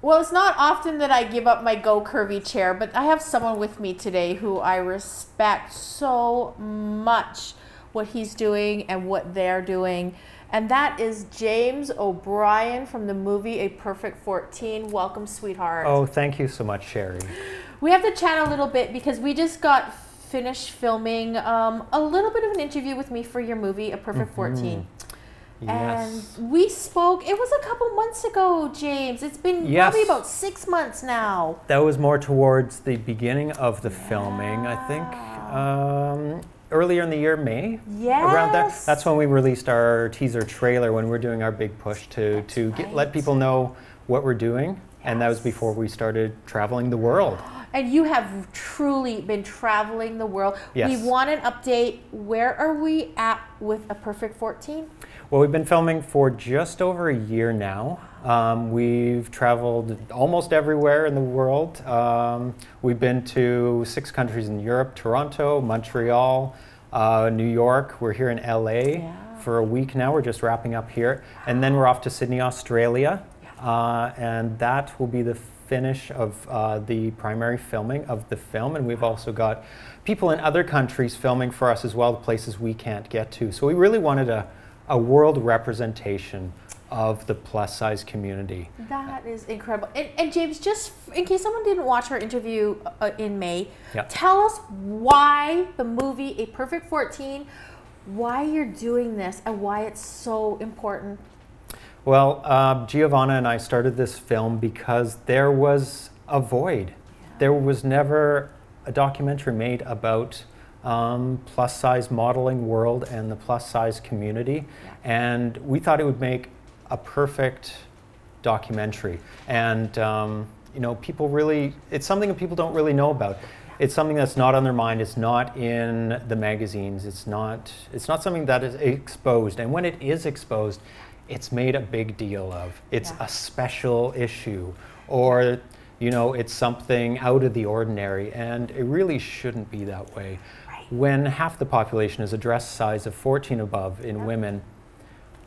Well, it's not often that I give up my Go Curvy chair, but I have someone with me today who I respect so much what he's doing and what they're doing. And that is James O'Brien from the movie A Perfect 14. Welcome, sweetheart. Oh, thank you so much, Sherry. We have to chat a little bit because we just got finished filming a little bit of an interview with me for your movie, A Perfect 14. Yes. And we spoke, it was a couple months ago, James. It's been probably about 6 months now. That was more towards the beginning of the filming, I think. Earlier in the year, May? Yes. Around there. That's when we released our teaser trailer, when we were doing our big push to let people know what we're doing. Yes. And that was before we started traveling the world. And you have truly been traveling the world. Yes. We want an update. Where are we at with A Perfect 14? Well, we've been filming for just over a year now. We've traveled almost everywhere in the world. We've been to 6 countries in Europe: Toronto, Montreal, New York. We're here in LA for a week now. We're just wrapping up here. And then we're off to Sydney, Australia. And that will be the finish of the primary filming of the film. And we've also got people in other countries filming for us as well, the places we can't get to. So we really wanted a world representation of the plus size community. That is incredible. And James, just in case someone didn't watch our interview in May, tell us why the movie A Perfect 14, why you're doing this and why it's so important. Well, Giovanna and I started this film because there was a void. There was never a documentary made about plus size modeling world and the plus size community. And we thought it would make a perfect documentary. And you know, people really, it's something that people don't really know about. It's something that's not on their mind. It's not in the magazines. It's not something that is exposed. And when it is exposed, it's made a big deal of. It's a special issue, or you know, it's something out of the ordinary, and it really shouldn't be that way. When half the population is a dress size of 14 above in women,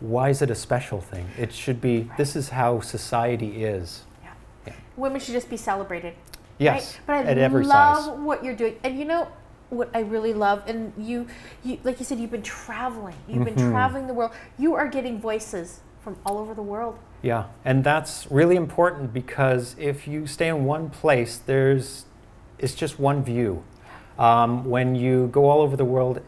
why is it a special thing? It should be, this is how society is. Women should just be celebrated. Yes, right? But at every size. I love what you're doing. And you know what I really love, and you like you said, you've been traveling. You've been traveling the world. You are getting voices from all over the world. Yeah, and that's really important because if you stay in one place, it's just one view. When you go all over the world,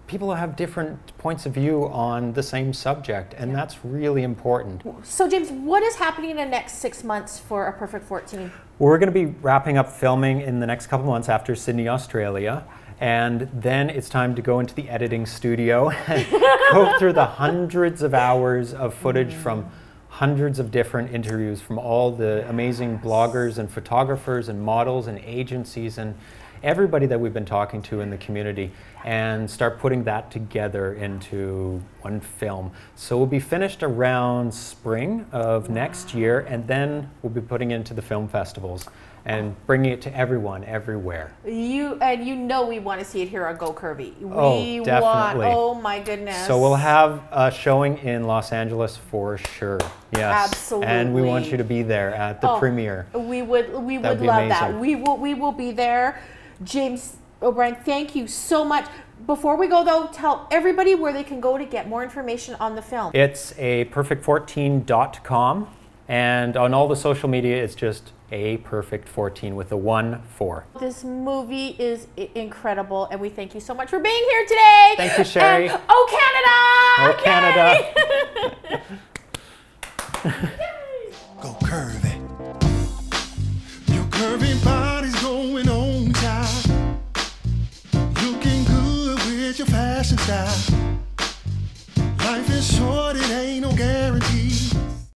people have different points of view on the same subject, and that's really important. So James, what is happening in the next 6 months for A Perfect 14? We're going to be wrapping up filming in the next couple months after Sydney, Australia, and then it's time to go into the editing studio and go through the hundreds of hours of footage from hundreds of different interviews from all the amazing bloggers and photographers and models and agencies and everybody that we've been talking to in the community, and start putting that together into one film. So we'll be finished around spring of next year, and then we'll be putting it into the film festivals and bringing it to everyone, everywhere. You know we want to see it here on Go Curvy. Oh, definitely. Oh my goodness. So we'll have a showing in Los Angeles for sure. Yes. Absolutely. And we want you to be there at the premiere. We would love that. We will be there. James O'Brien, thank you so much. Before we go though, tell everybody where they can go to get more information on the film. It's aperfect14.com, and on all the social media it's just aperfect14 with a 1-4. This movie is incredible, and we thank you so much for being here today. Thank you, Sherry. And, oh, Canada! Oh, Canada! Go curvy. Your curvy body's going on, child. Looking good with your fashion style.